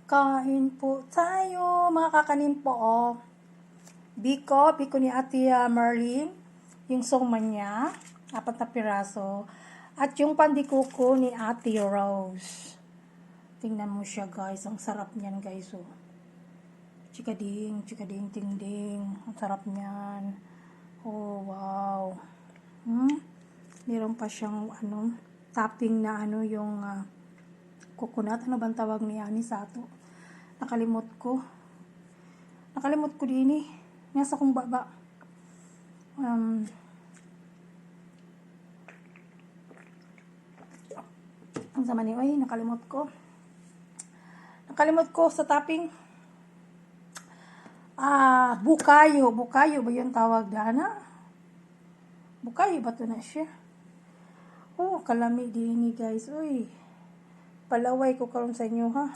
Kain po tayo, mga kakanin po, oh. Biko ni Ate Marlene, yung suman niya, 4 na piraso. At yung pandikuko ni Ate Rose. Tingnan mo siya, guys. Ang sarap niyan, guys, oh. Chikading, ting ding. Ang sarap niyan. Oh, wow. Meron pa siyang, topping na, yung, coconut. Ano bang tawag niya ni Sato? Nakalimot ko din eh. Nasa kong baba. Ang sama ni, oy, nakalimot ko sa topping. Bukayo ba yung tawag dana? Bukayo ba to na siya? Oh, kalami din ni guys, oy. Palaway ko karon sa inyo, ha.